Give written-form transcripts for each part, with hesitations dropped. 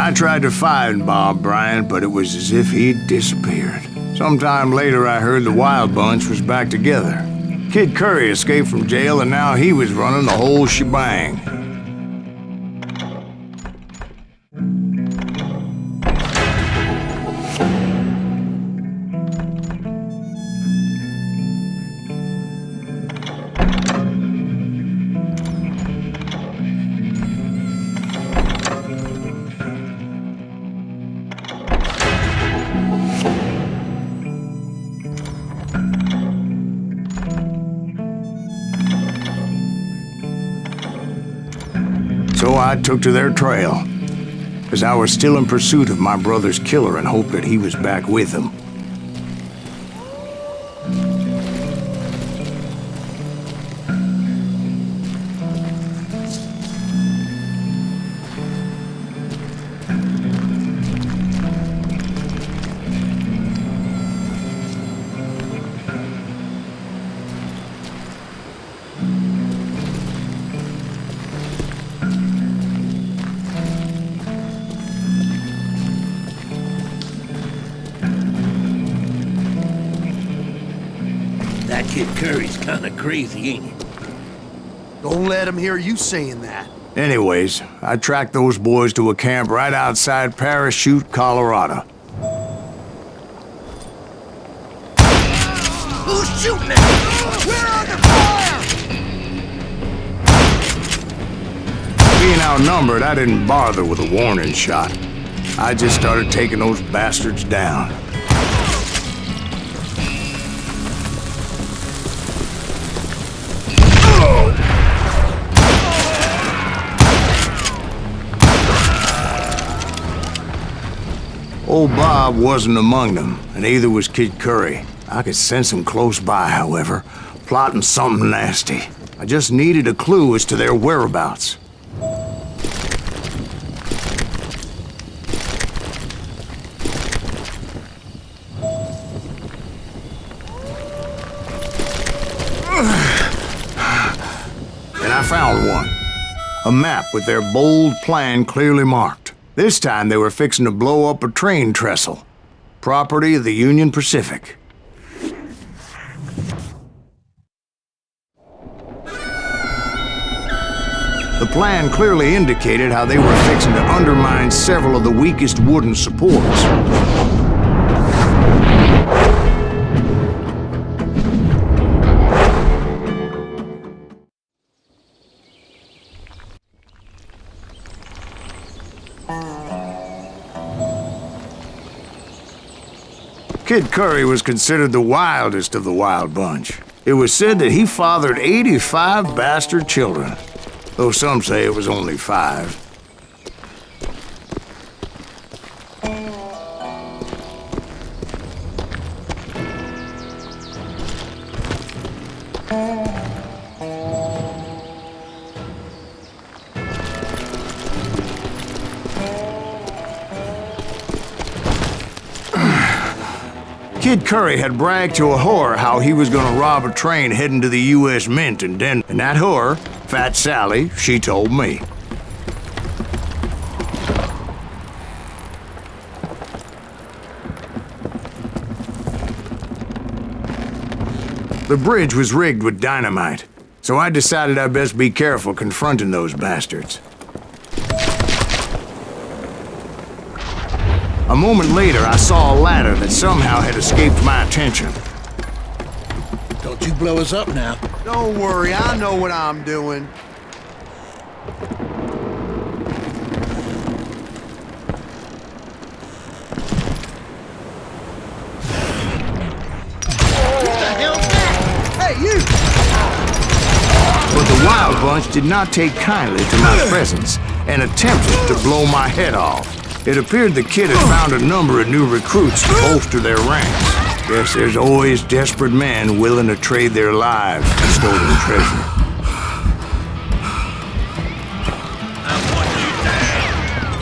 I tried to find Bob Bryant, but it was as if he'd disappeared. Sometime later, I heard the Wild Bunch was back together. Kid Curry escaped from jail, and now he was running the whole shebang. So I took to their trail, as I was still in pursuit of my brother's killer and hoped that he was back with him. That kid Curry's kinda crazy, ain't he? Don't let him hear you saying that. Anyways, I tracked those boys to a camp right outside Parachute, Colorado. Who's shooting at us? We're under fire! Being outnumbered, I didn't bother with a warning shot. I just started taking those bastards down. Old Bob wasn't among them, and neither was Kid Curry. I could sense him close by, however, plotting something nasty. I just needed a clue as to their whereabouts. And I found one. A map with their bold plan clearly marked. This time they were fixing to blow up a train trestle, property of the Union Pacific. The plan clearly indicated how they were fixing to undermine several of the weakest wooden supports. Kid Curry was considered the wildest of the Wild Bunch. It was said that he fathered 85 bastard children, though some say it was only 5. Kid Curry had bragged to a whore how he was gonna rob a train heading to the U.S. Mint in Denver. And that whore, Fat Sally, she told me. The bridge was rigged with dynamite, so I decided I'd best be careful confronting those bastards. A moment later, I saw a ladder that somehow had escaped my attention. Don't you blow us up now. Don't worry, I know what I'm doing. What the hell's that? Hey, you! But the Wild Bunch did not take kindly to my presence and attempted to blow my head off. It appeared the kid had found a number of new recruits to bolster their ranks. Guess there's always desperate men willing to trade their lives for stolen treasure. I want you down.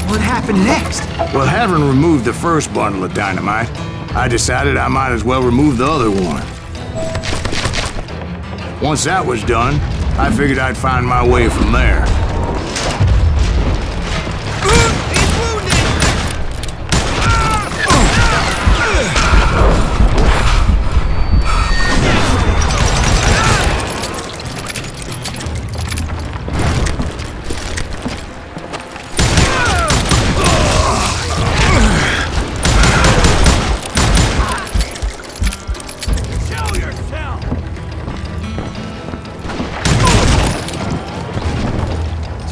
What happened next? Well, having removed the first bundle of dynamite, I decided I might as well remove the other one. Once that was done, I figured I'd find my way from there.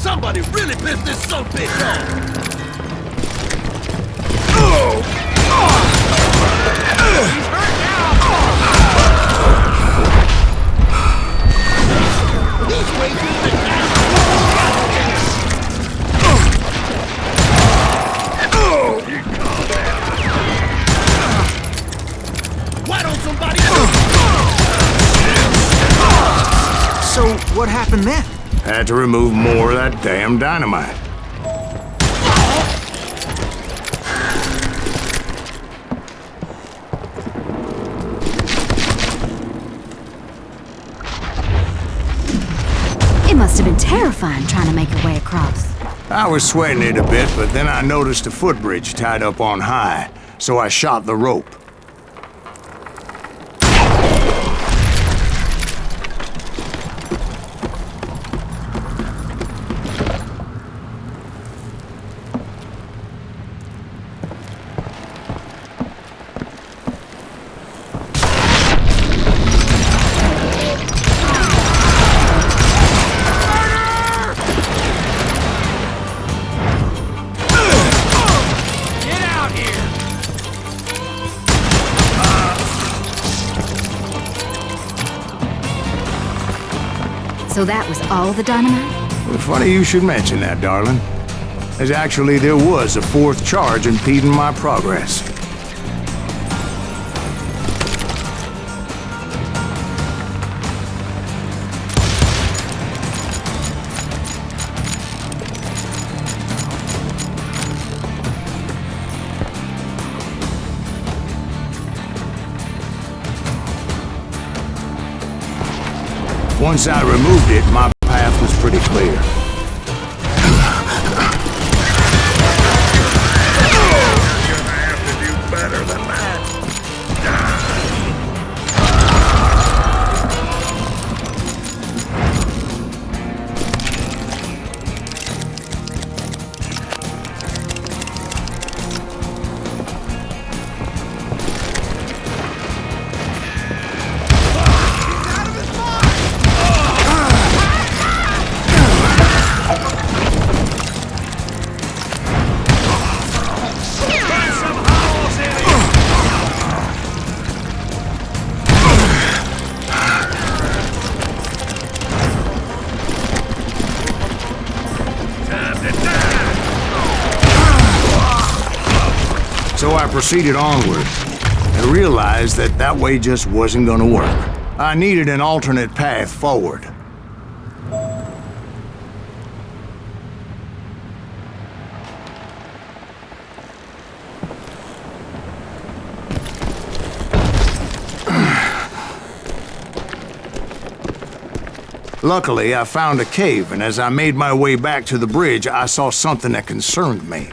Somebody really pissed this suntbitch off! He's way too big now! Why don't somebody... So, what happened then? Had to remove more of that damn dynamite. It must have been terrifying trying to make your way across. I was sweating it a bit, but then I noticed a footbridge tied up on high, so I shot the rope. So that was all the dynamite? Well, funny you should mention that, darling. As actually there was a fourth charge impeding my progress. Once I removed it, my path was pretty clear. You're gonna have to do better than that. So I proceeded onward and realized that that way just wasn't gonna work. I needed an alternate path forward. Luckily, I found a cave, and as I made my way back to the bridge, I saw something that concerned me.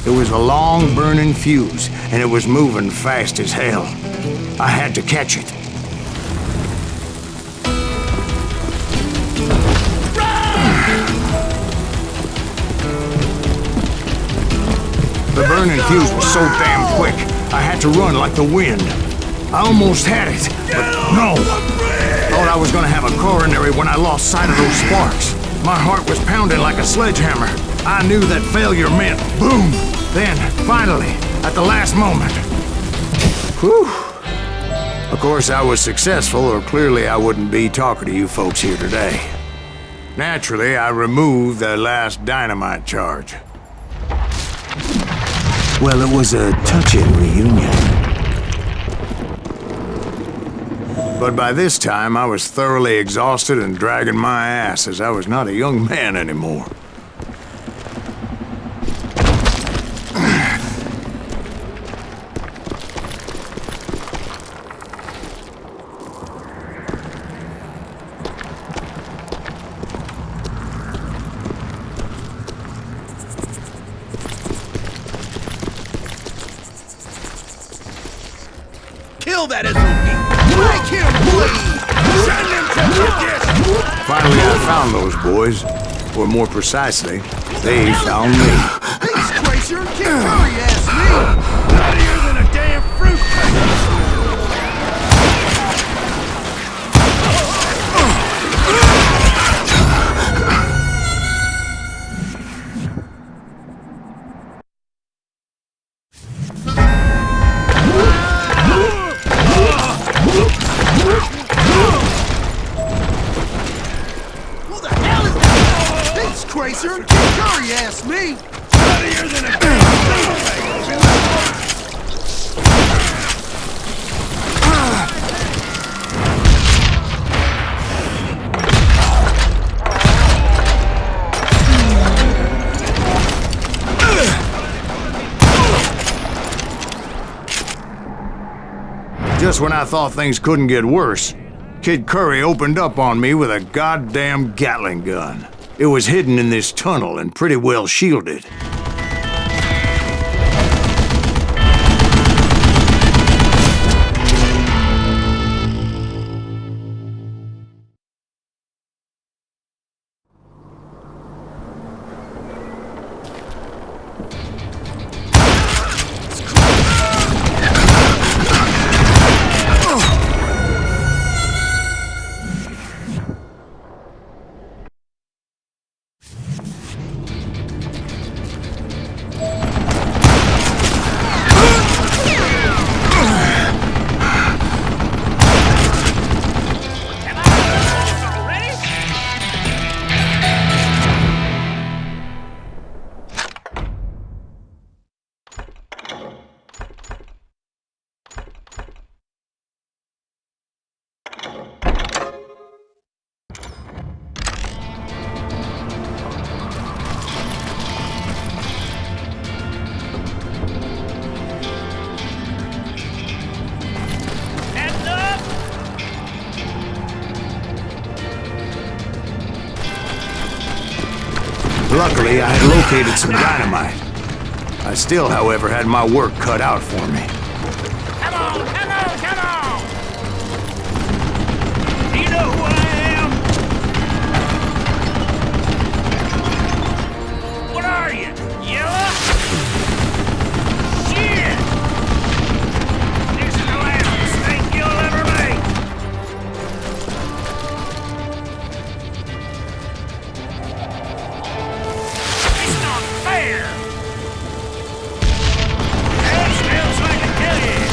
It was a long burning fuse, and it was moving fast as hell. I had to catch it. The burning fuse was so damn quick, I had to run like the wind. I almost had it, but no. Thought I was gonna have a coronary when I lost sight of those sparks. My heart was pounding like a sledgehammer. I knew that failure meant boom. Then, finally, at the last moment. Whew. Of course, I was successful, or clearly I wouldn't be talking to you folks here today. Naturally, I removed the last dynamite charge. Well, it was a touching reunion. But by this time, I was thoroughly exhausted and dragging my ass, as I was not a young man anymore. Kill that SOB! Make him bleed! Send him to perdition! Finally, I found those boys. Or more precisely, they found me. Hey, Squacer! Kid Curry asked me! Nuttier than a damn fruit cake! Who the hell is that? Hey, Squacer! Kid Curry asked me! Nuttier than a damn fruit cake! Just when I thought things couldn't get worse, Kid Curry opened up on me with a goddamn Gatling gun. It was hidden in this tunnel and pretty well shielded. Luckily, I had located some dynamite. I still, however, had my work cut out for me. Come on, come on, come on! Do you know who I am? What are you? Yellow? Shit! This is the last mistake you'll ever make! It's not fair! That smells like a killie!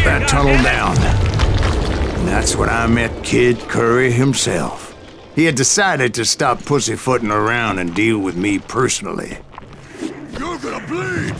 brought that tunnel down. And that's when I met Kid Curry himself. He had decided to stop pussyfooting around and deal with me personally. You're gonna bleed!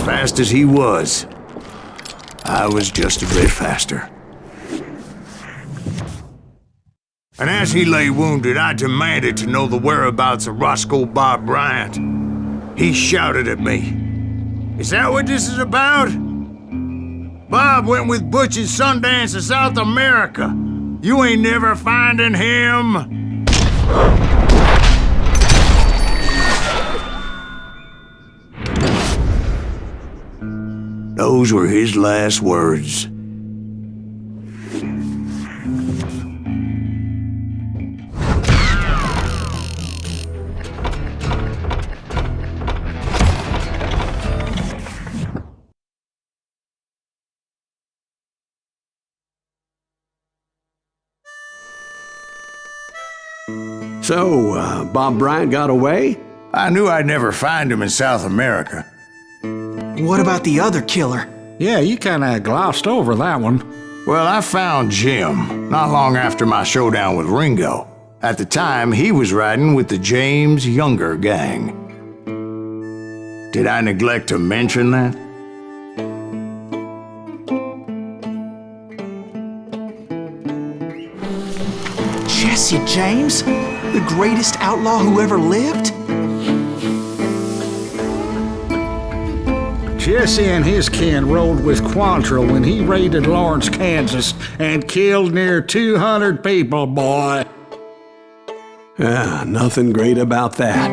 Fast as he was, I was just a bit faster. And as he lay wounded, I demanded to know the whereabouts of Roscoe Bob Bryant. He shouted at me, "Is that what this is about? Bob went with Butch and Sundance to South America. You ain't never finding him." Those were his last words. So, Bob Bryant got away? I knew I'd never find him in South America. What about the other killer? Yeah, you kinda glossed over that one. Well, I found Jim not long after my showdown with Ringo. At the time, he was riding with the James Younger gang. Did I neglect to mention that? Jesse James? The greatest outlaw who ever lived? Jesse and his kin rode with Quantrill when he raided Lawrence, Kansas, and killed near 200 people, boy. Nothing great about that.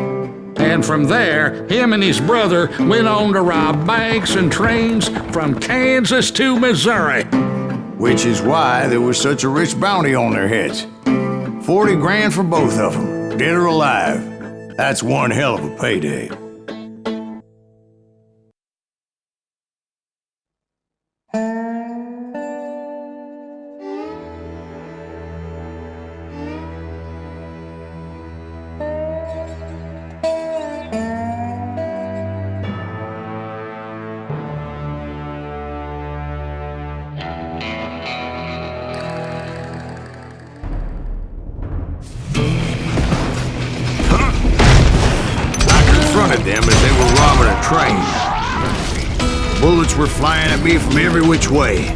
And from there, him and his brother went on to rob banks and trains from Kansas to Missouri. Which is why there was such a rich bounty on their heads. 40 grand for both of them, dead or alive. That's one hell of a payday. Them as they were robbing a train. Bullets were flying at me from every which way.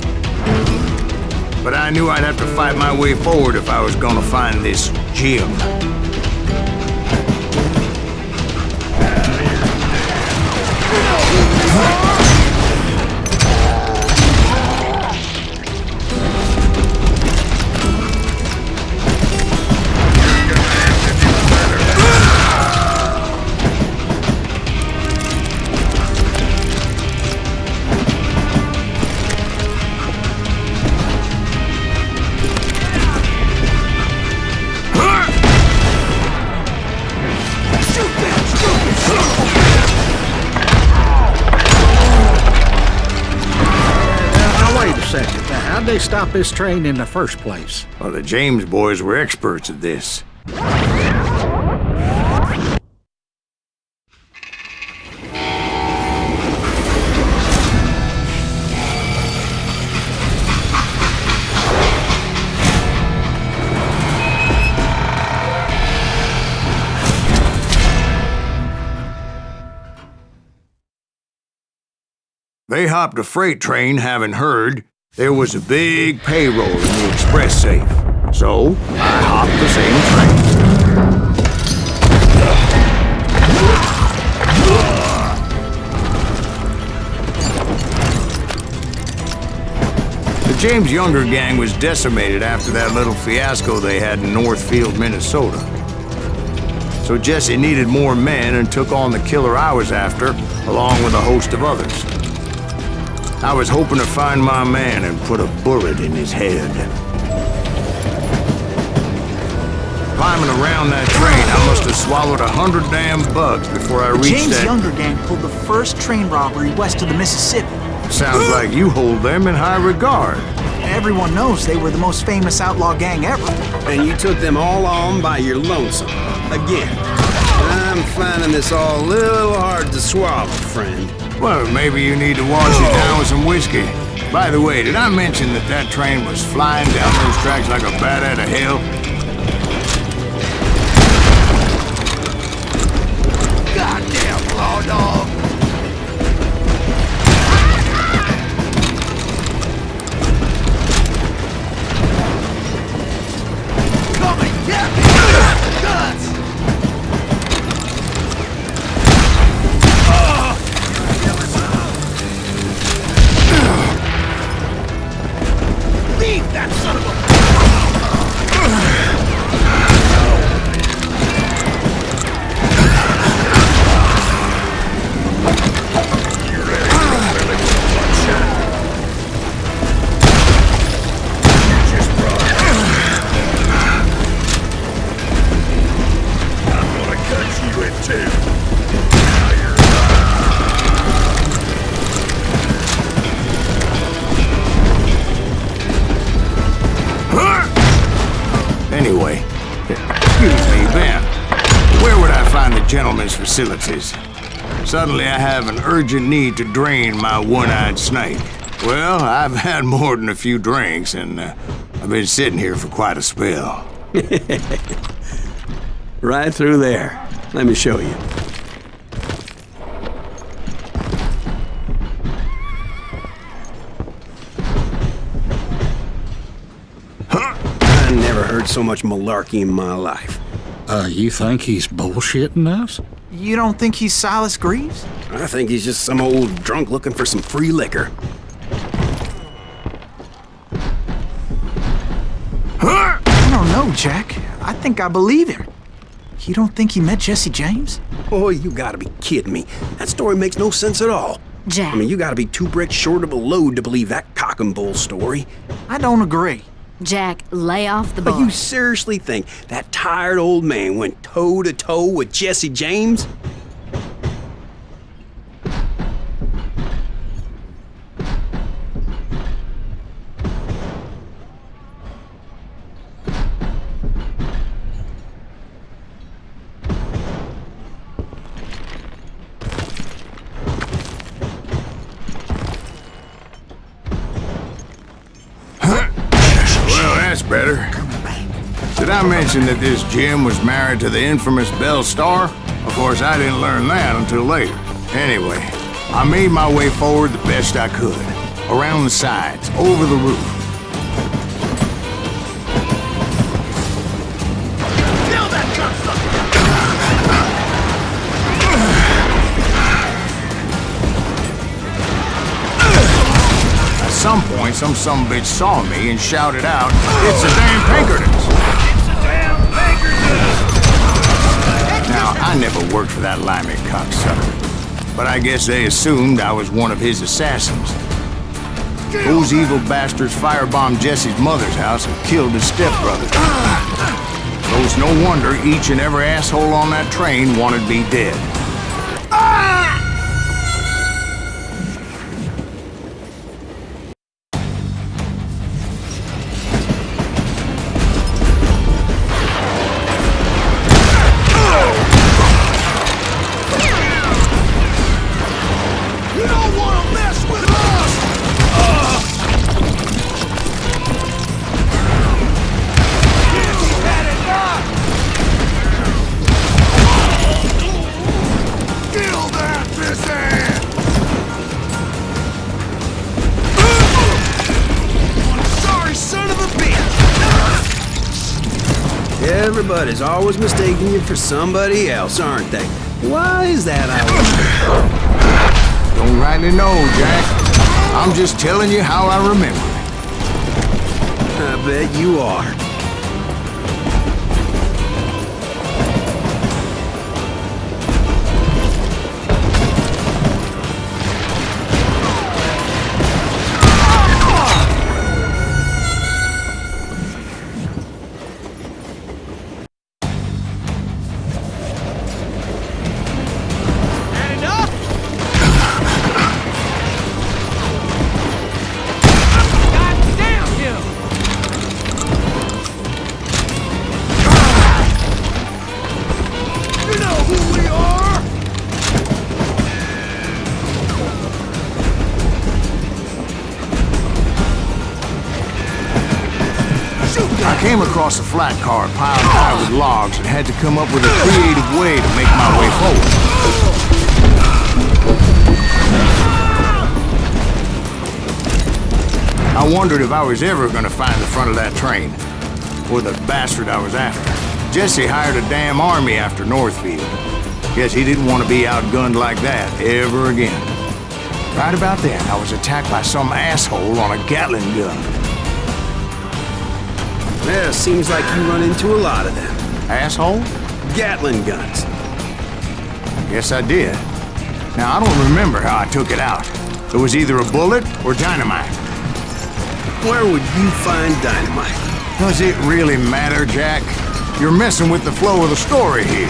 But I knew I'd have to fight my way forward if I was gonna find this Jim. How'd they stop this train in the first place? Well, the James boys were experts at this. They hopped a freight train having heard there was a big payroll in the express safe. So, I hopped the same train. The James Younger gang was decimated after that little fiasco they had in Northfield, Minnesota. So Jesse needed more men and took on the killer I was after, along with a host of others. I was hoping to find my man and put a bullet in his head. Climbing around that train, I must have swallowed 100 damn bugs before I reached James that... Younger gang pulled the first train robbery west of the Mississippi. Sounds like you hold them in high regard. Everyone knows they were the most famous outlaw gang ever. And you took them all on by your lonesome. Again. I'm finding this all a little hard to swallow, friend. Well, maybe you need to wash it down with some whiskey. By the way, did I mention that that train was flying down those tracks like a bat out of hell? Goddamn law dog! Come and get me! Guts! Leave that son of a... Anyway, excuse me, Ben. Where would I find the gentleman's facilities? Suddenly I have an urgent need to drain my one-eyed snake. Well, I've had more than a few drinks, and I've been sitting here for quite a spell. Right through there. Let me show you. I never heard so much malarkey in my life. You think he's bullshitting us? You don't think he's Silas Greaves? I think he's just some old drunk looking for some free liquor. I don't know, Jack. I think I believe him. You don't think he met Jesse James? Oh, you gotta be kidding me. That story makes no sense at all. Jack. I mean, you gotta be 2 bricks short of a load to believe that cock and bull story. I don't agree. Jack, lay off the But bar. you seriously think that tired old man went toe-to-toe with Jesse James? Well, that's better. Did I mention that this Jim was married to the infamous Belle Starr? Of course, I didn't learn that until later. Anyway, I made my way forward the best I could. Around the sides, over the roof. Kill that Gunslinger! At some point, some sumbitch saw me and shouted out, "It's the damn Pinkertons!" It's a damn Pinkertons! Now, I never worked for that limey cocksucker, but I guess they assumed I was one of his assassins. Those evil bastards firebombed Jesse's mother's house and killed his stepbrother. So it's no wonder each and every asshole on that train wanted me dead. You don't want to mess with us! He's had enough! but is always mistaking you for somebody else, aren't they? Why is that, I wonder? Don't rightly know, Jack. I'm just telling you how I remember it. I bet you are. I came across a flat car piled high with logs and had to come up with a creative way to make my way forward. I wondered if I was ever going to find the front of that train, or the bastard I was after. Jesse hired a damn army after Northfield. Guess he didn't want to be outgunned like that ever again. Right about then, I was attacked by some asshole on a Gatling gun. Yeah, seems like you run into a lot of them. Asshole? Gatling guns. Yes, I did. Now, I don't remember how I took it out. It was either a bullet or dynamite. Where would you find dynamite? Does it really matter, Jack? You're messing with the flow of the story here.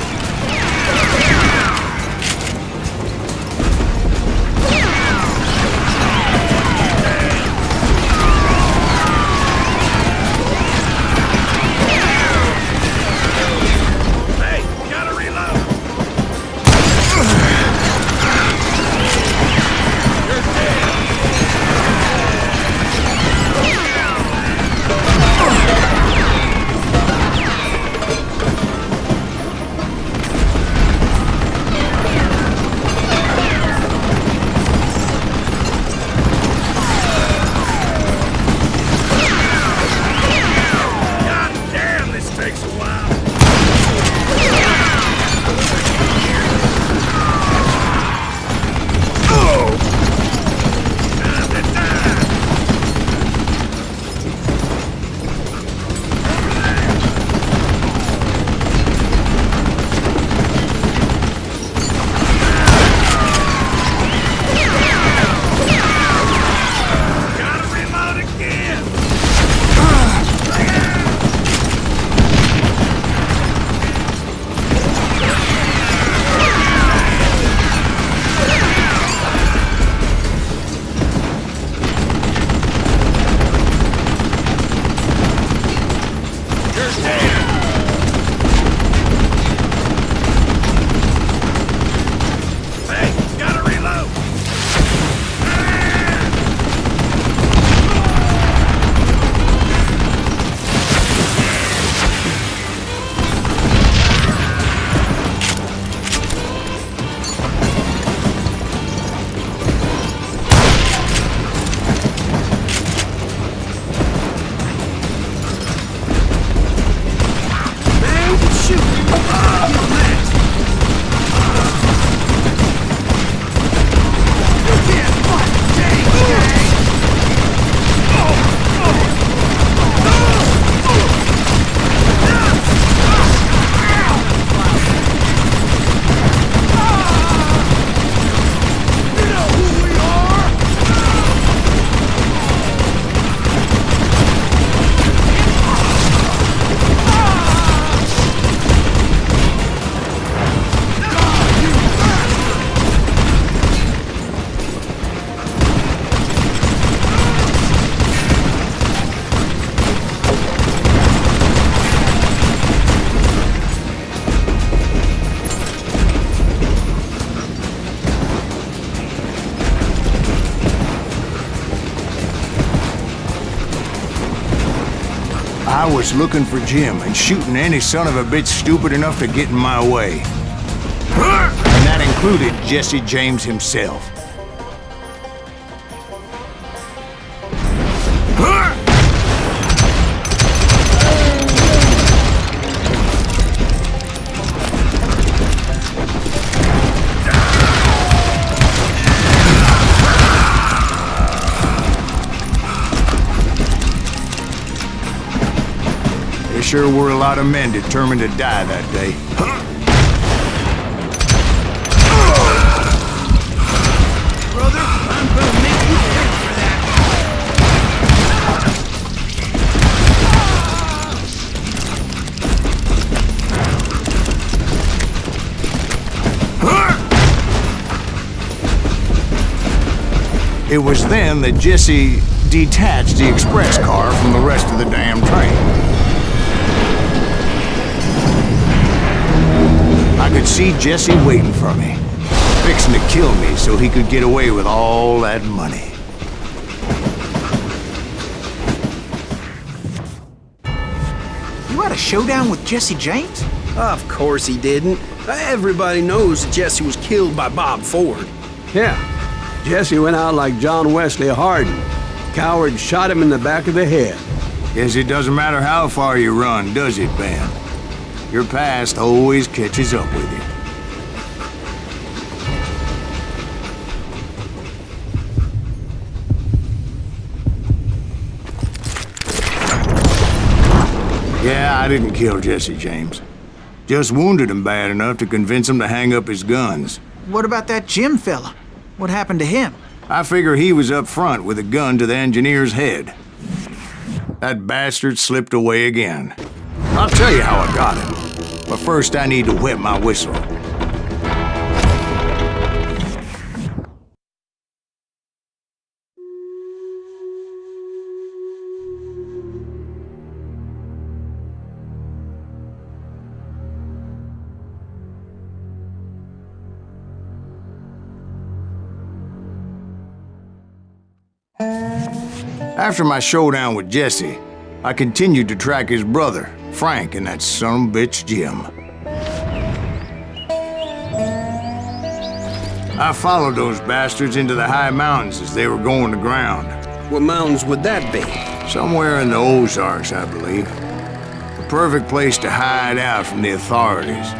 I was looking for Jim and shooting any son of a bitch stupid enough to get in my way. And that included Jesse James himself. sure were a lot of men determined to die that day. Brother, I'm gonna make you pay for that. It was then that Jesse detached the express car from the rest of the damn train. I could see Jesse waiting for me, fixing to kill me so he could get away with all that money. You had a showdown with Jesse James? Of course he didn't. Everybody knows that Jesse was killed by Bob Ford. Yeah. Jesse went out like John Wesley Hardin. Coward shot him in the back of the head. Guess it doesn't matter how far you run, does it, Ben? Your past always catches up with you. Yeah, I didn't kill Jesse James. Just wounded him bad enough to convince him to hang up his guns. What about that Jim fella? What happened to him? I figure he was up front with a gun to the engineer's head. That bastard slipped away again. I'll tell you how I got him. But first I need to wet my whistle. After my showdown with Jesse, I continued to track his brother, Frank, and that sumbitch Jim. I followed those bastards into the high mountains as they were going to ground. What mountains would that be? Somewhere in the Ozarks, I believe. The perfect place to hide out from the authorities.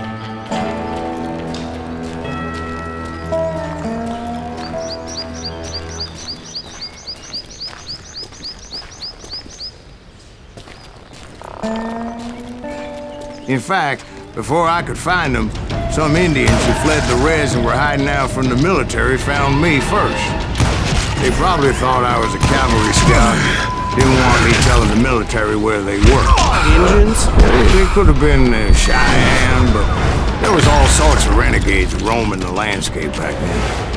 In fact, before I could find them, some Indians who fled the res and were hiding out from the military found me first. They probably thought I was a cavalry scout. Didn't want me telling the military where they were. Indians? It could have been Cheyenne, but there was all sorts of renegades roaming the landscape back then.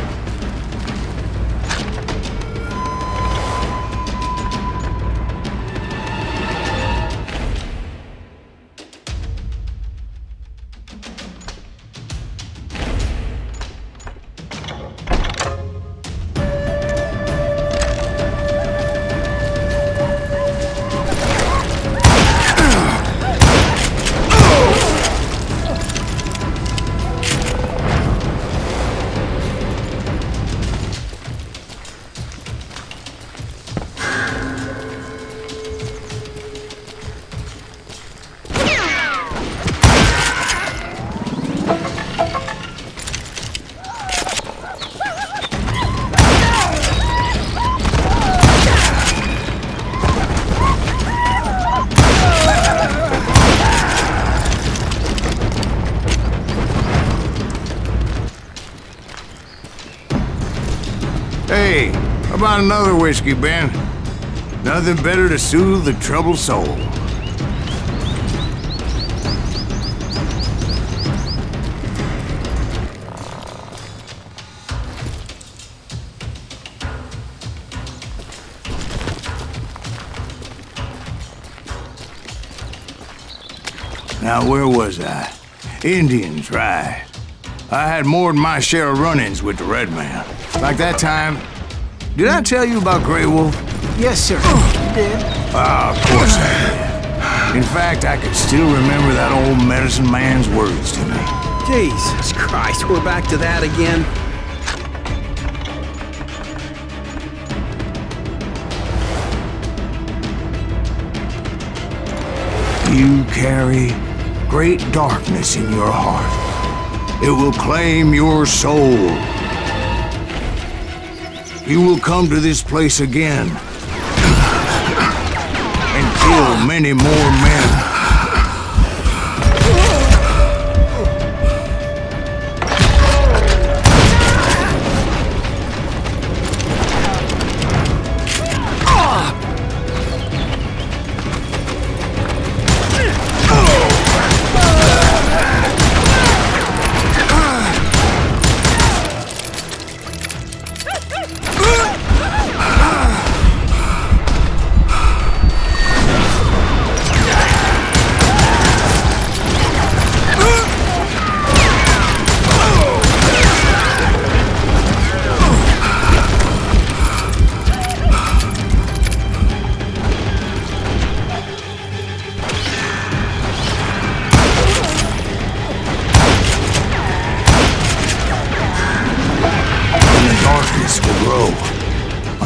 Hey, how about another whiskey, Ben? Nothing better to soothe the troubled soul. Now, where was I? Indians, right. I had more than my share of run-ins with the Red Man. Like that time... Did I tell you about Grey Wolf? Yes, sir. You did. Ah, of course I did. In fact, I could still remember that old medicine man's words to me. Jesus Christ, we're back to that again? You carry great darkness in your heart. It will claim your soul. You will come to this place again and kill many more men.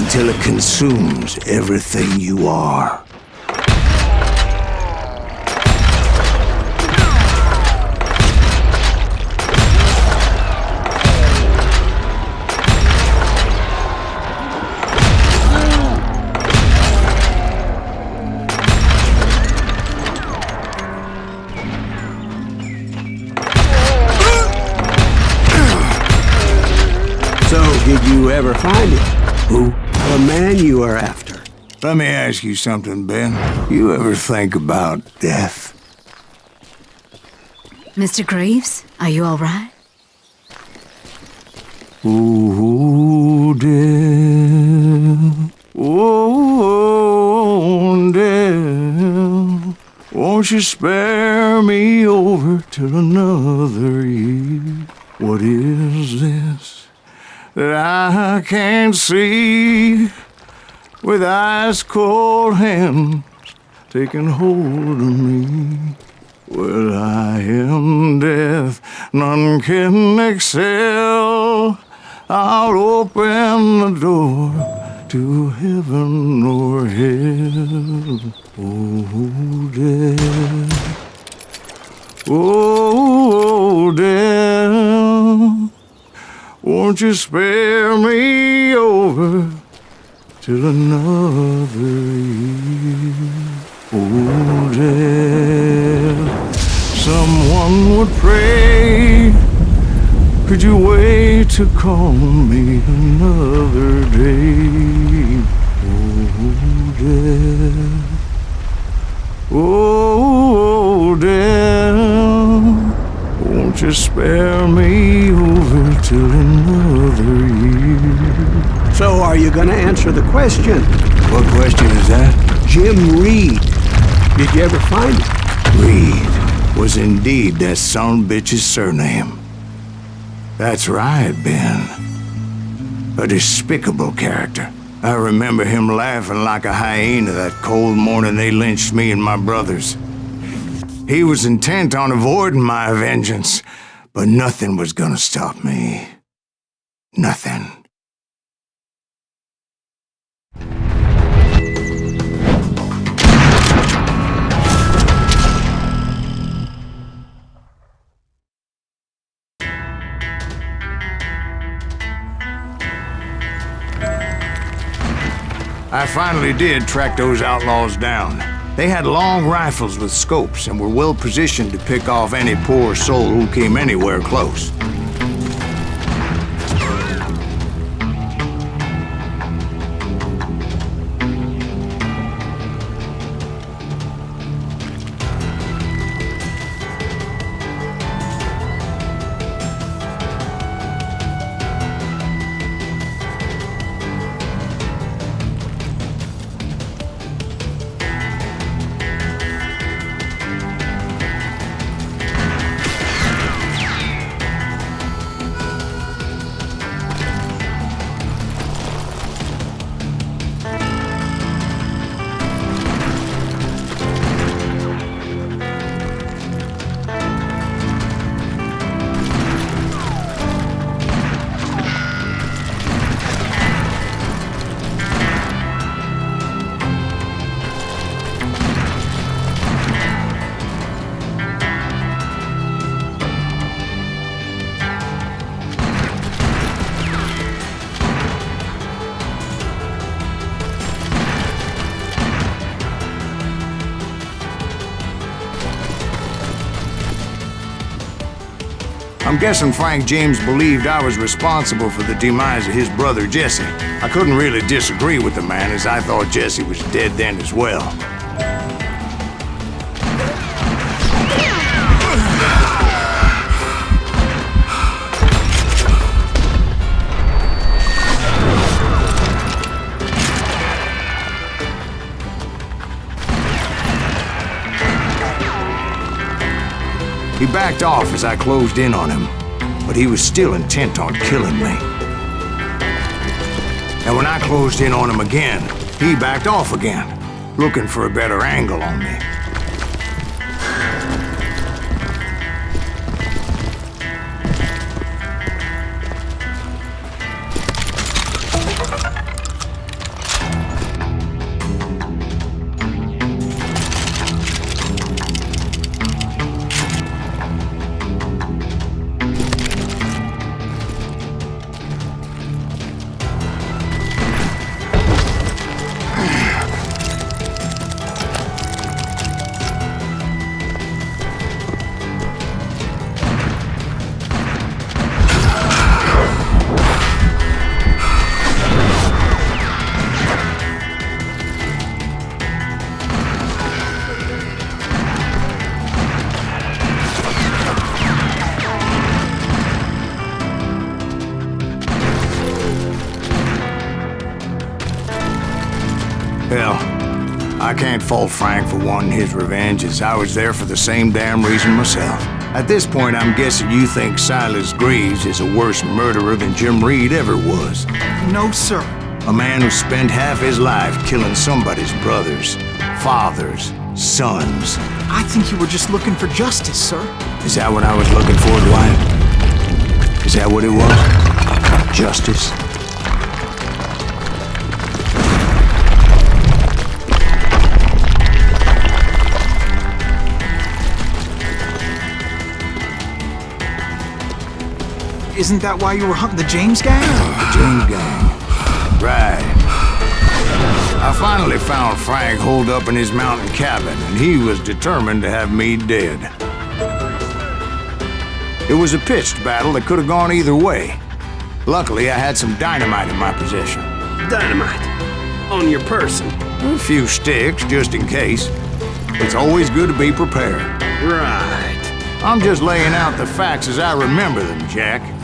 until it consumes everything you are. So, did you ever find it? Who? The man you are after. Let me ask you something, Ben. You ever think about death? Mr. Greaves, are you all right? Ooh, death. Oh, death. Won't you spare me over till another year? What is this that I can't see, with ice cold hands taking hold of me? Well, I am death, none can excel. I'll open the door to heaven or hell. Oh, death. Oh, death. Won't you spare me over till another year? Oh, death, someone would pray. Could you wait to call me another day? Oh, death. Oh, death. Won't you spare me over till another year? So, are you gonna answer the question? What question is that? Jim Reed. Did you ever find him? Reed was indeed that son of a bitch's surname. That's right, Ben. A despicable character. I remember him laughing like a hyena that cold morning they lynched me and my brothers. He was intent on avoiding my vengeance, but nothing was gonna stop me. Nothing. I finally did track those outlaws down. They had long rifles with scopes and were well positioned to pick off any poor soul who came anywhere close. I'm guessing Frank James believed I was responsible for the demise of his brother Jesse. I couldn't really disagree with the man, as I thought Jesse was dead then as well. He backed off as I closed in on him, but he was still intent on killing me. And when I closed in on him again, he backed off again, looking for a better angle on me. Hell, I can't fault Frank for wanting his revenge, as I was there for the same damn reason myself. At this point, I'm guessing you think Silas Greaves is a worse murderer than Jim Reed ever was. No, sir. A man who spent half his life killing somebody's brothers, fathers, sons. I think you were just looking for justice, sir. Is that what I was looking for, Dwight? Is that what it was? Justice? Isn't that why you were hunting the James gang? The James gang. Right. I finally found Frank holed up in his mountain cabin, and he was determined to have me dead. It was a pitched battle that could have gone either way. Luckily, I had some dynamite in my possession. Dynamite? On your person? A few sticks, just in case. It's always good to be prepared. Right. I'm just laying out the facts as I remember them, Jack.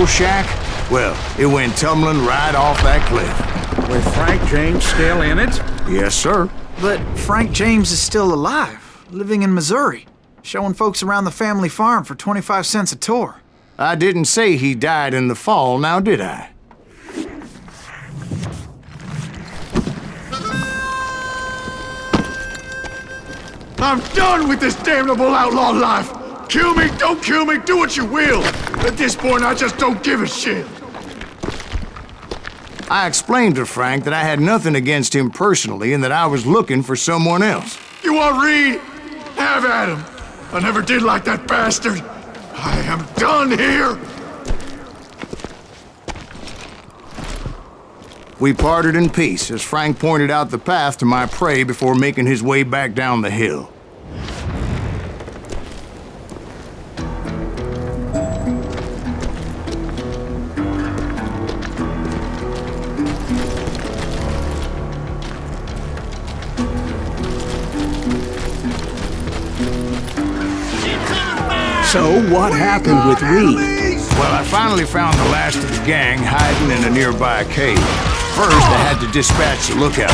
Shack? Well, it went tumbling right off that cliff. With Frank James still in it? Yes, sir. But Frank James is still alive, living in Missouri, showing folks around the family farm for 25 cents a tour. I didn't say he died in the fall, now did I? I'm done with this damnable outlaw life! Kill me, don't kill me, do what you will! At this point, I just don't give a shit! I explained to Frank that I had nothing against him personally and that I was looking for someone else. You want Reed? Have at him! I never did like that bastard! I am done here! We parted in peace as Frank pointed out the path to my prey before making his way back down the hill. So what happened with Reed? Well, I finally found the last of the gang hiding in a nearby cave. First, I had to dispatch the lookouts.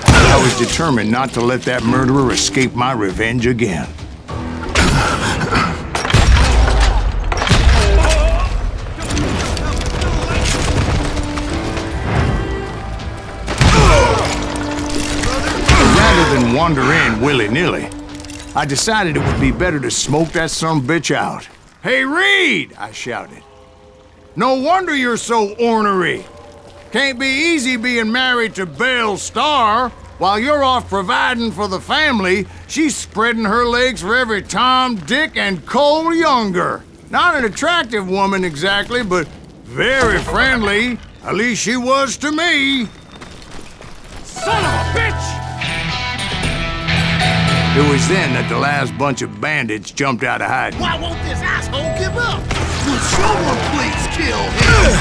I was determined not to let that murderer escape my revenge again. Rather than wander in willy-nilly, I decided it would be better to smoke that sumbitch out. "Hey, Reed!" I shouted. "No wonder you're so ornery. Can't be easy being married to Belle Starr. While you're off providing for the family, she's spreading her legs for every Tom, Dick, and Cole Younger. Not an attractive woman exactly, but very friendly. At least she was to me." Son of a bitch! It was then that the last bunch of bandits jumped out of hiding. Why won't this asshole give up? Will someone please kill him?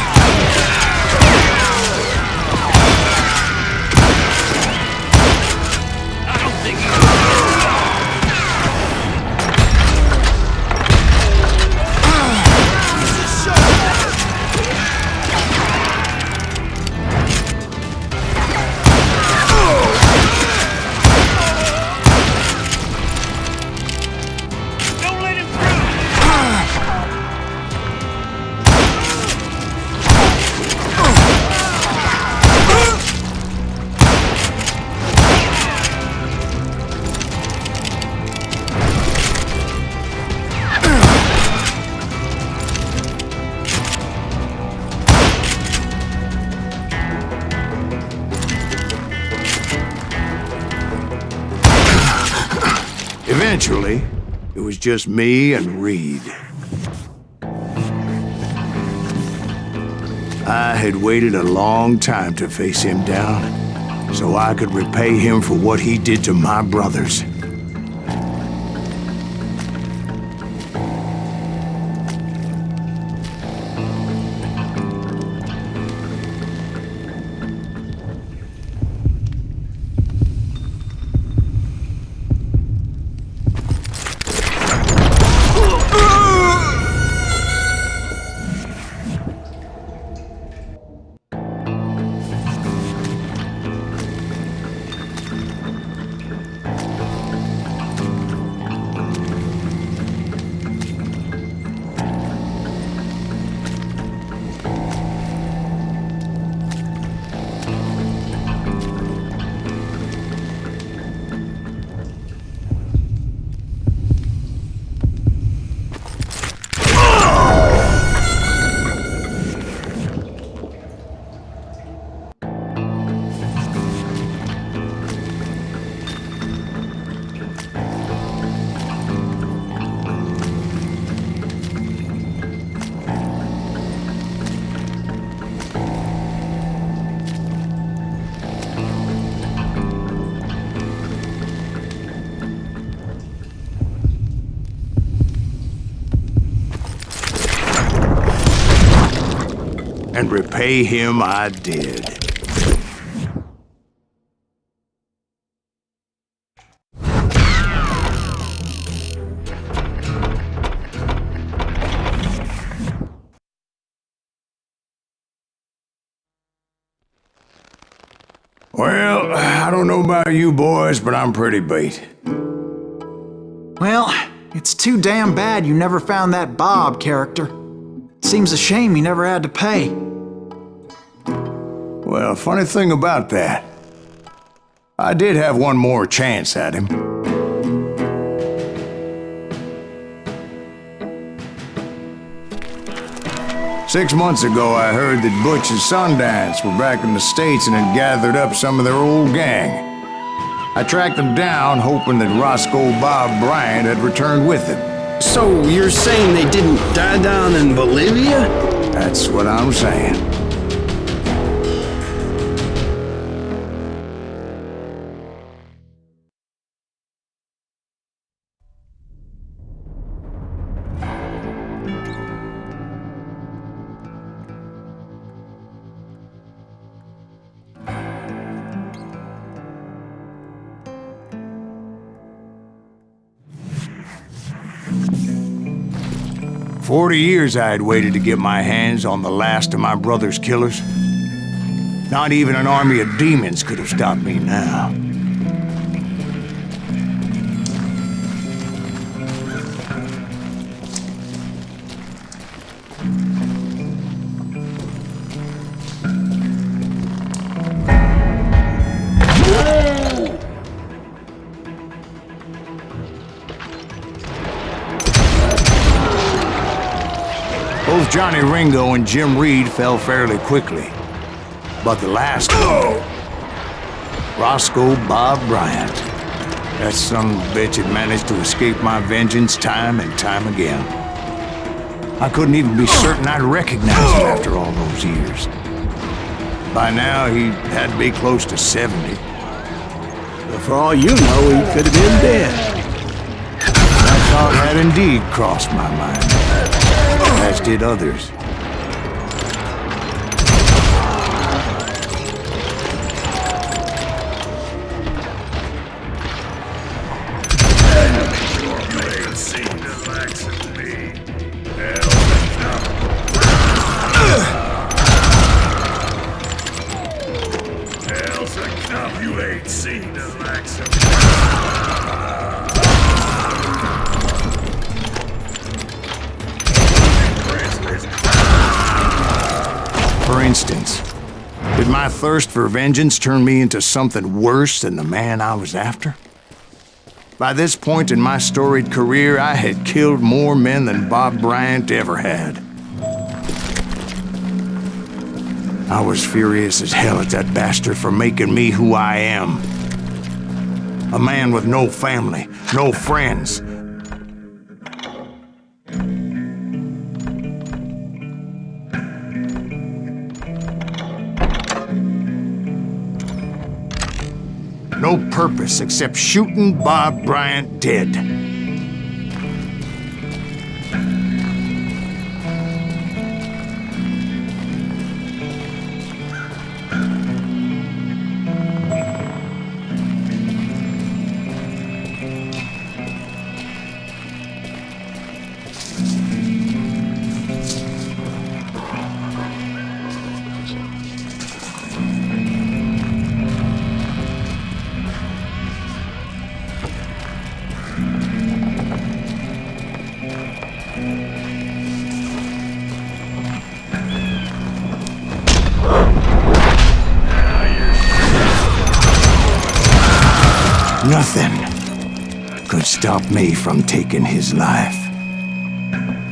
I don't think Eventually, it was just me and Reed. I had waited a long time to face him down, so I could repay him for what he did to my brothers. And repay him I did. Well, I don't know about you boys, but I'm pretty beat. Well, it's too damn bad you never found that Bob character. Seems a shame he never had to pay. Well, funny thing about that, I did have one more chance at him. Six months ago, I heard that Butch and Sundance were back in the States and had gathered up some of their old gang. I tracked them down, hoping that Roscoe Bob Bryant had returned with them. So you're saying they didn't die down in Bolivia? That's what I'm saying. "40 years I had waited to get my hands on the last of my brother's killers. Not even an army of demons could have stopped me now. Both Johnny Ringo and Jim Reed fell fairly quickly. But the last one, Roscoe Bob Bryant, that son of a bitch had managed to escape my vengeance time and time again. I couldn't even be certain I'd recognize him after all those years. By now, he had to be close to 70. But for all you know, he could have been dead. That thought had indeed crossed my mind, as did others. For instance, did my thirst for vengeance turn me into something worse than the man I was after? By this point in my storied career, I had killed more men than Bob Bryant ever had. I was furious as hell at that bastard for making me who I am. A man with no family, no friends. No purpose except shooting Bob Bryant dead. Nothing could stop me from taking his life.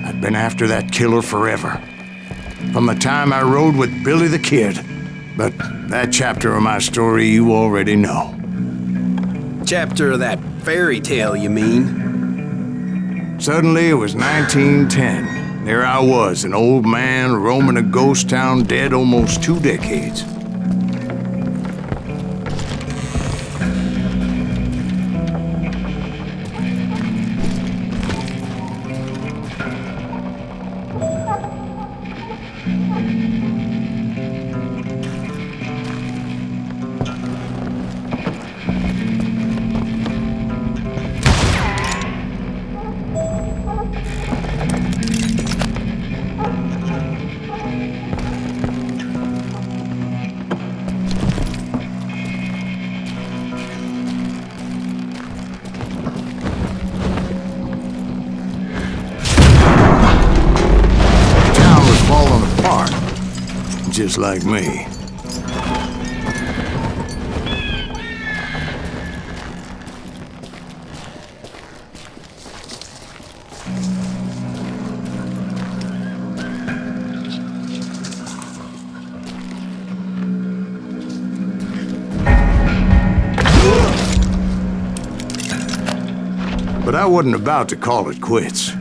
I've been after that killer forever. From the time I rode with Billy the Kid. But that chapter of my story you already know. Chapter of that fairy tale, you mean? Suddenly it was 1910. There I was, an old man roaming a ghost town dead almost 2 decades. Just like me. But I wasn't about to call it quits.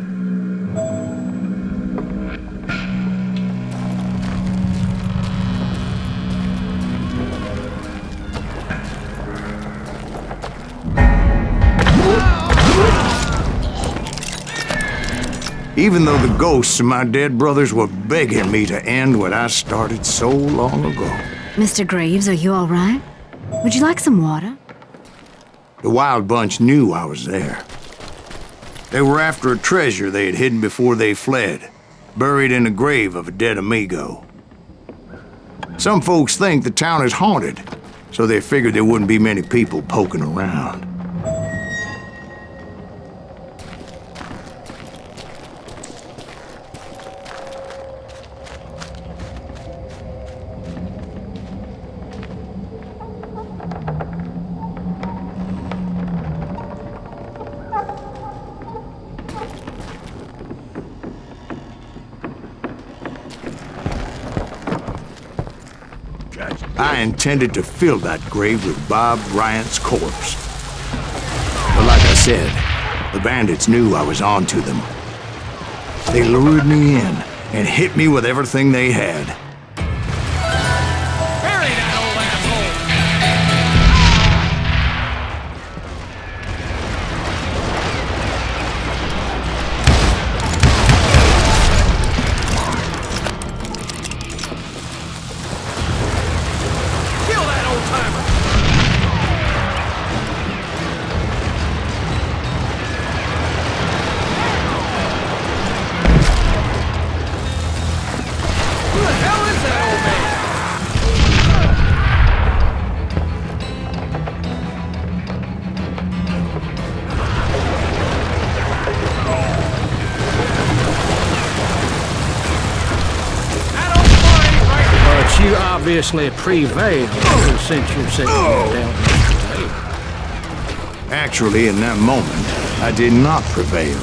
Even though the ghosts of my dead brothers were begging me to end what I started so long ago. Mr. Graves, are you all right? Would you like some water? The Wild Bunch knew I was there. They were after a treasure they had hidden before they fled, buried in the grave of a dead amigo. Some folks think the town is haunted, so they figured there wouldn't be many people poking around. I intended to fill that grave with Bob Bryant's corpse. But like I said, the bandits knew I was on to them. They lured me in and hit me with everything they had. Bury that old asshole! Kill that old timer! Who the hell is that old man? That old boy ain't right. But you obviously prevailed since you're sitting here down yesterday. Actually, in that moment, I did not prevail.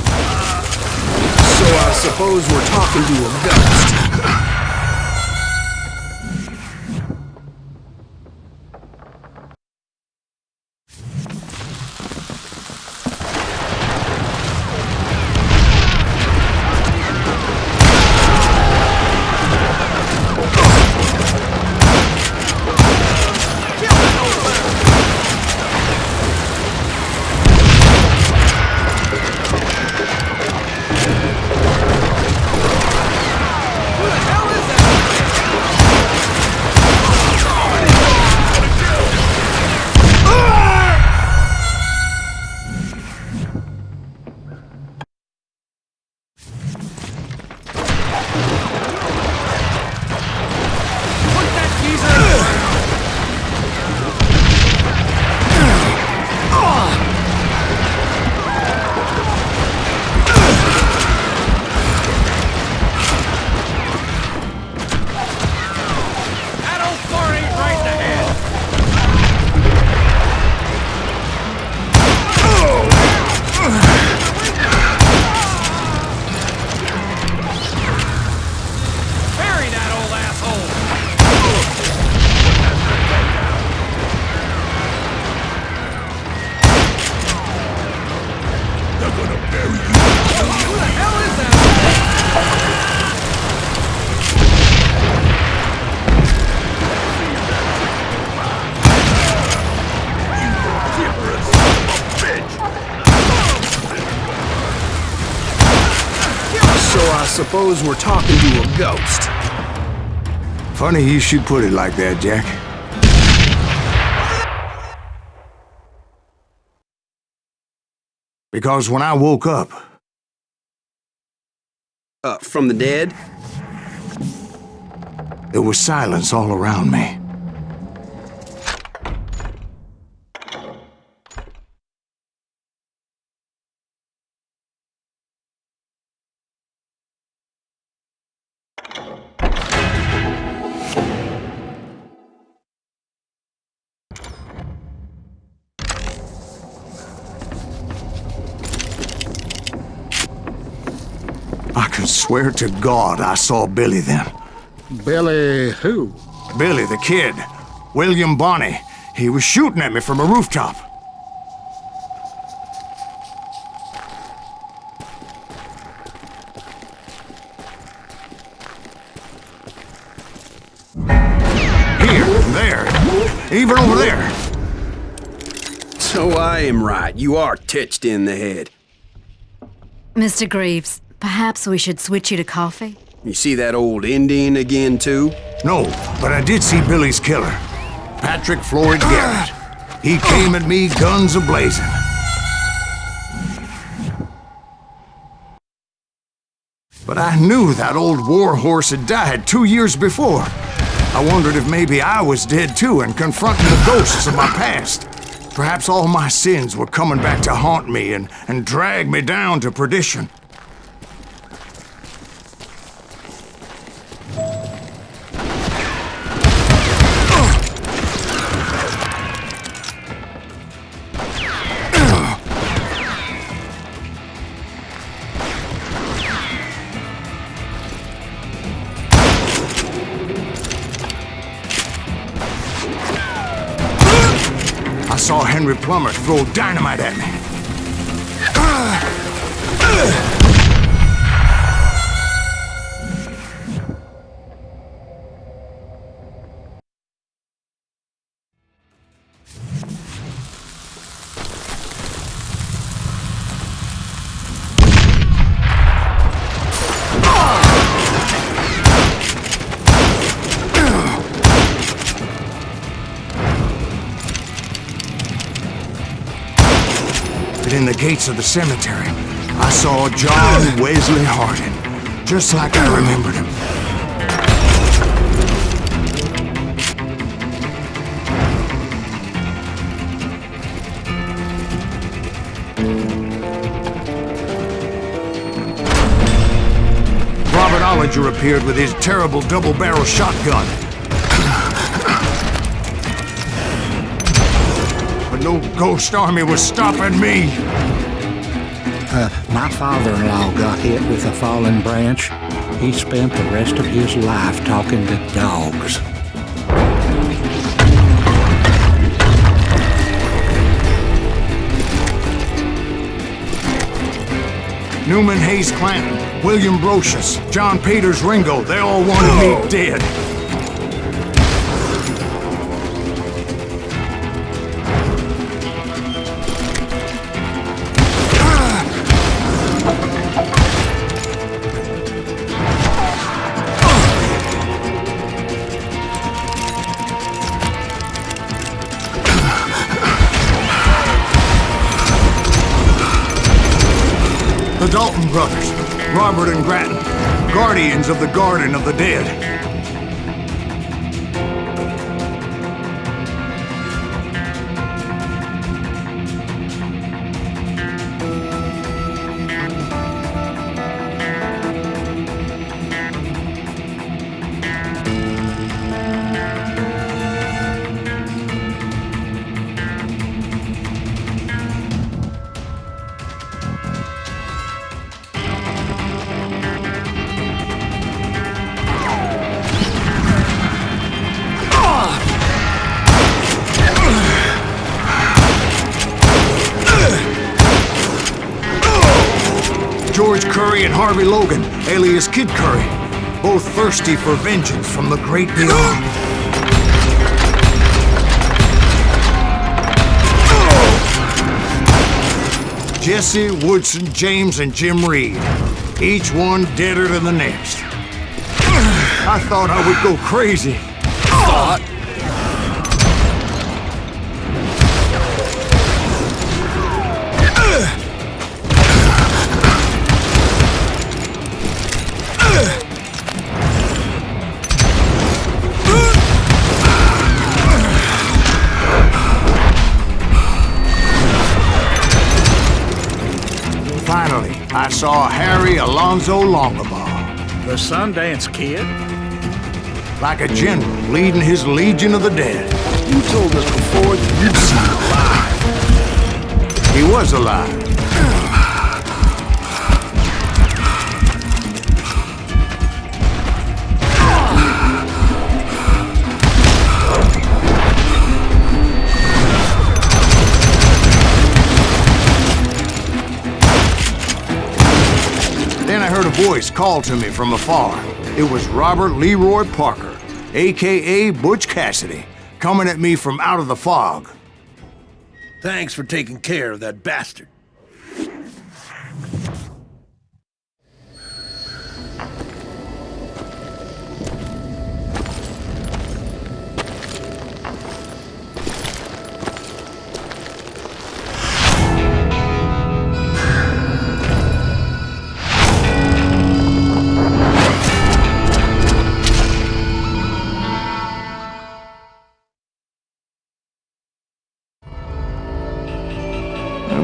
So I suppose we're talking to a ghost. suppose we're talking to a ghost. Funny you should put it like that, Jack. Because when I woke up... From the dead? There was silence all around me. I could swear to God I saw Billy then. Billy who? Billy, the kid. William Bonney. He was shooting at me from a rooftop. Here, there, even over there. So I am right. You are titched in the head. Mr. Greaves, perhaps we should switch you to coffee? You see that old Indian again, too? No, but I did see Billy's killer, Patrick Floyd Garrett. He came at me guns a-blazing. But I knew that old war horse had died 2 years before. I wondered if maybe I was dead too and confronting the ghosts of my past. Perhaps all my sins were coming back to haunt me and drag me down to perdition. I saw Henry Plummer throw dynamite at me. But in the gates of the cemetery, I saw John Wesley Hardin, just like I remembered him. Robert Ollinger appeared with his terrible double-barrel shotgun. But no ghost army was stopping me. My father-in-law got hit with a fallen branch. He spent the rest of his life talking to dogs. Newman Hayes Clanton, William Brocious, John Peters Ringo, they all wanted me dead. The Dalton brothers, Robert and Grattan, guardians of the Garden of the Dead. George Curry and Harvey Logan, alias Kid Curry, both thirsty for vengeance from the great beyond. Jesse, Woodson, James, and Jim Reed. Each one deader than the next. I thought I would go crazy. Thought? Finally, I saw Harry Alonzo Longabaugh. The Sundance Kid? Like a general leading his legion of the dead. You told us before that you'd seen him alive. He was alive. Then I heard a voice call to me from afar. It was Robert Leroy Parker, a.k.a. Butch Cassidy, coming at me from out of the fog. Thanks for taking care of that bastard.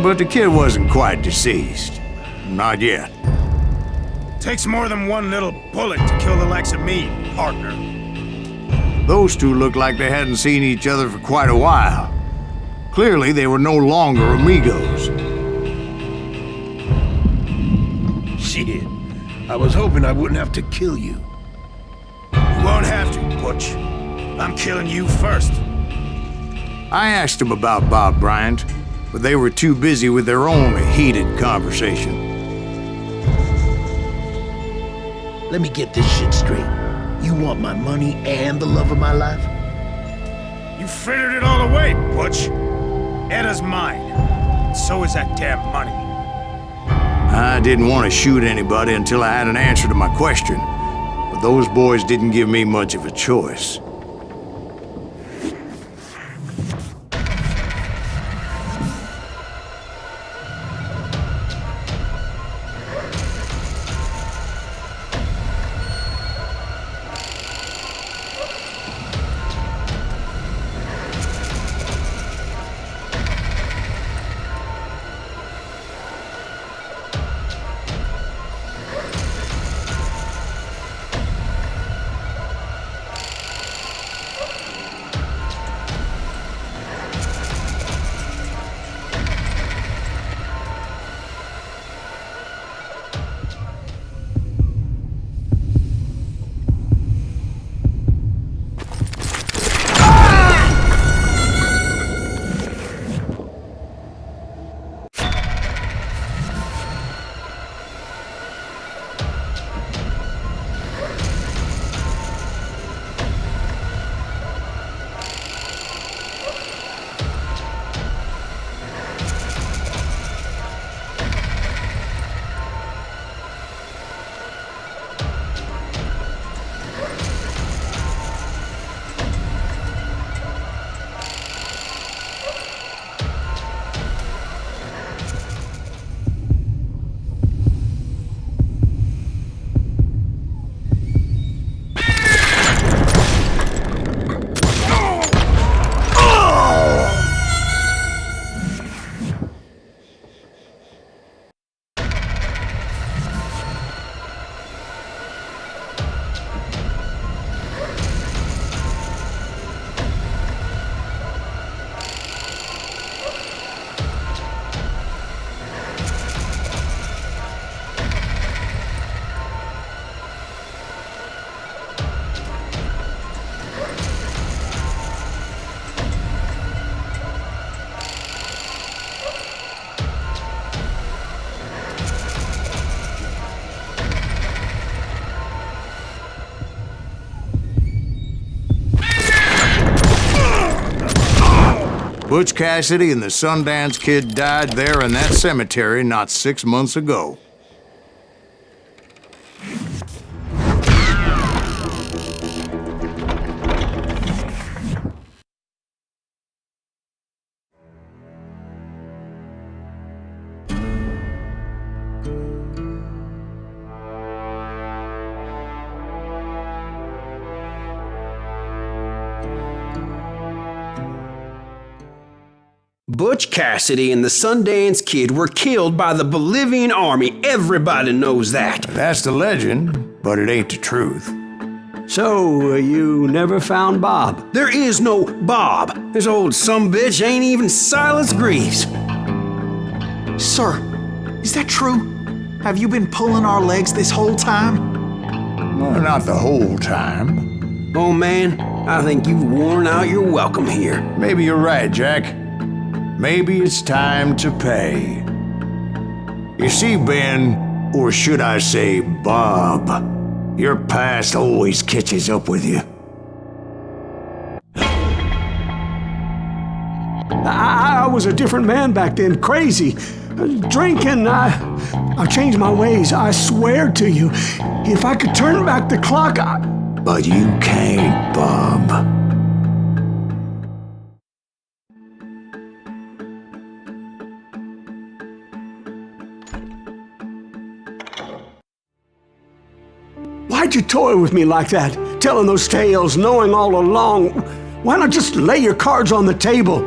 But the kid wasn't quite deceased. Not yet. Takes more than one little bullet to kill the likes of me, partner. Those two looked like they hadn't seen each other for quite a while. Clearly, they were no longer amigos. Shit. I was hoping I wouldn't have to kill you. You won't have to, Butch. I'm killing you first. I asked them about Bob Bryant, but they were too busy with their own heated conversation. Let me get this shit straight. You want my money and the love of my life? You frittered it all away, Butch. Etta's mine. So is that damn money. I didn't want to shoot anybody until I had an answer to my question, but those boys didn't give me much of a choice. Butch Cassidy and the Sundance Kid died there in that cemetery not 6 months ago. Butch Cassidy and the Sundance Kid were killed by the Bolivian army. Everybody knows that. That's the legend, but it ain't the truth. So, you never found Bob? There is no Bob. This old sumbitch ain't even Silas Greaves. Sir, is that true? Have you been pulling our legs this whole time? Well, not the whole time. Oh man, I think you've worn out your welcome here. Maybe you're right, Jack. Maybe it's time to pay. You see, Ben, or should I say Bob, your past always catches up with you. I was a different man back then, crazy. Drinking, I changed my ways, I swear to you. If I could turn back the clock, But you can't, Bob. Why'd you toy with me like that? Telling those tales, knowing all along. Why not just lay your cards on the table?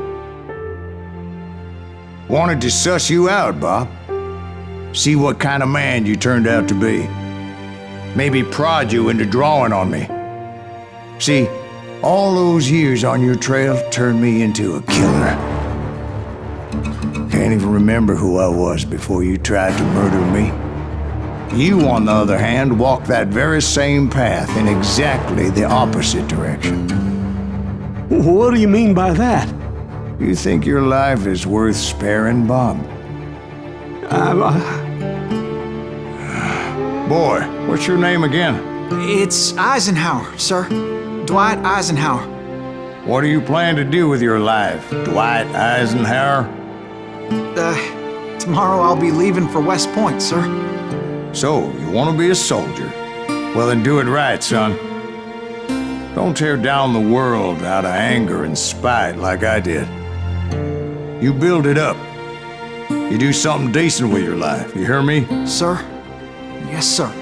Wanted to suss you out, Bob. See what kind of man you turned out to be. Maybe prod you into drawing on me. See, all those years on your trail turned me into a killer. Can't even remember who I was before you tried to murder me. You, on the other hand, walked that very same path in exactly the opposite direction. What do you mean by that? You think your life is worth sparing, Bob? Boy, what's your name again? It's Eisenhower, sir. Dwight Eisenhower. What do you plan to do with your life, Dwight Eisenhower? Tomorrow I'll be leaving for West Point, sir. So, you want to be a soldier? Well, then do it right, son. Don't tear down the world out of anger and spite like I did. You build it up. You do something decent with your life, you hear me? Sir? Yes, sir.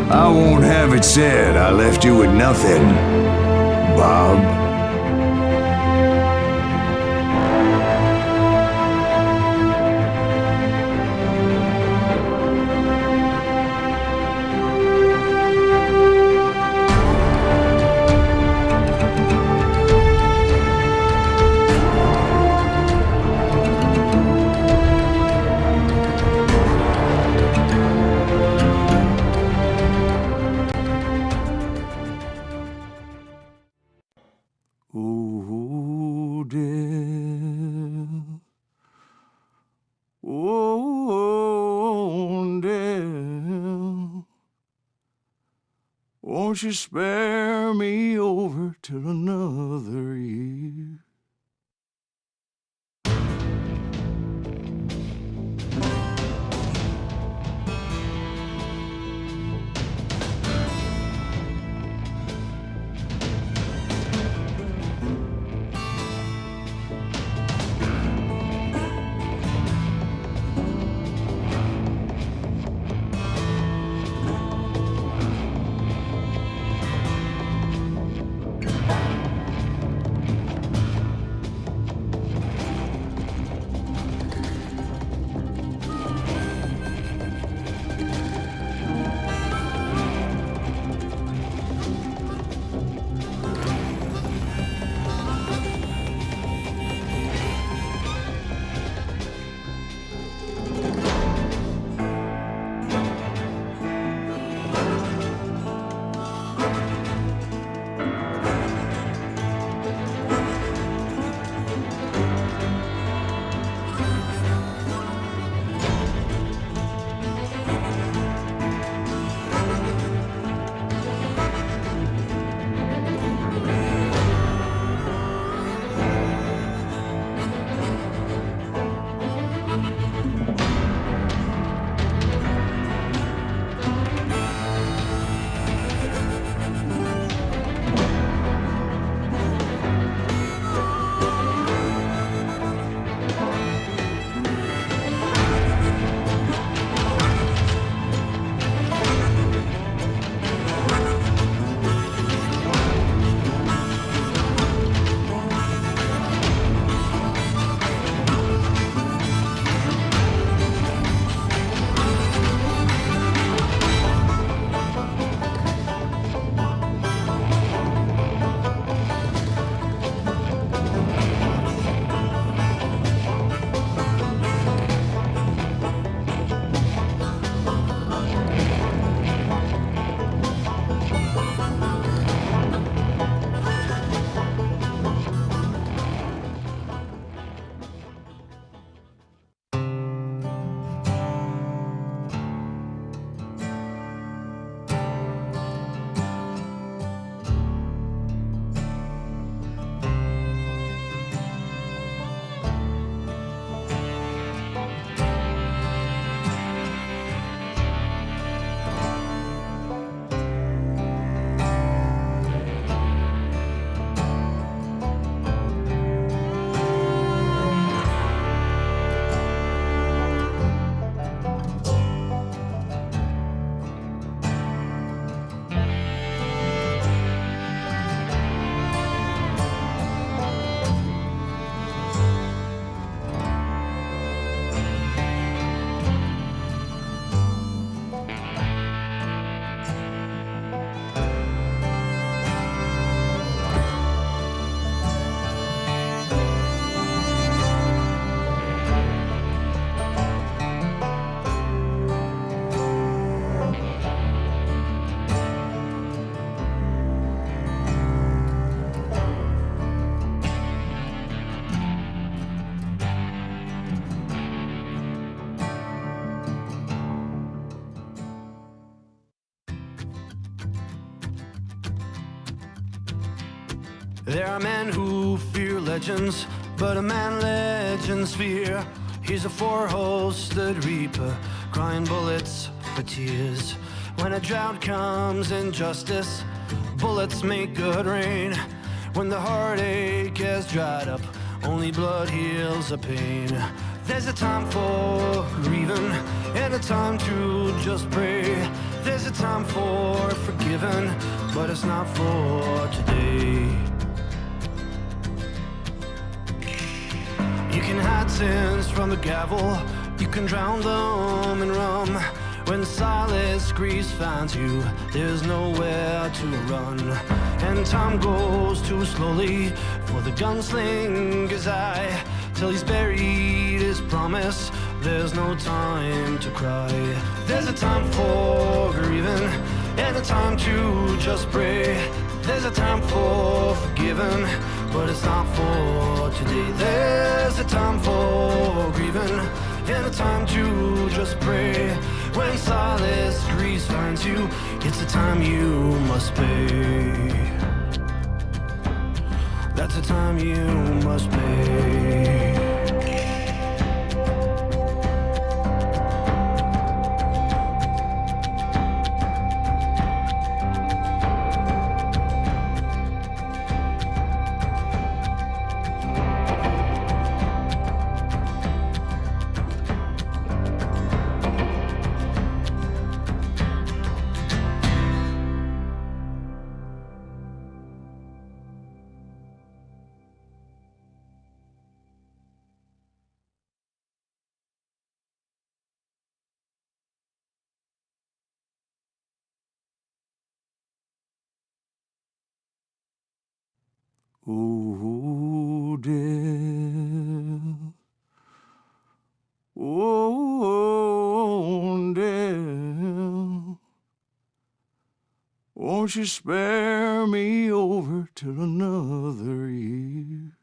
I won't have it said I left you with nothing, Bob. Oh, dear. Oh, dear. Won't you spare me over till another year? There are men who fear legends, but a man legends fear. He's a four-hosted reaper, crying bullets for tears. When a drought comes in justice, bullets make good rain. When the heartache has dried up, only blood heals the pain. There's a time for grieving and a time to just pray. There's a time for forgiving, but it's not for today. You can hide sins from the gavel, you can drown them in rum. When silence grease finds you, there's nowhere to run. And time goes too slowly for the gunslinger's eye. Till he's buried his promise, there's no time to cry. There's a time for grieving and a time to just pray. There's a time for forgiving, but it's not for today. There's a time for grieving and a time to just pray. When silence grease finds you, it's a time you must pay. That's a time you must pay. Oh, dear. Oh, dear. Won't you spare me over till another year?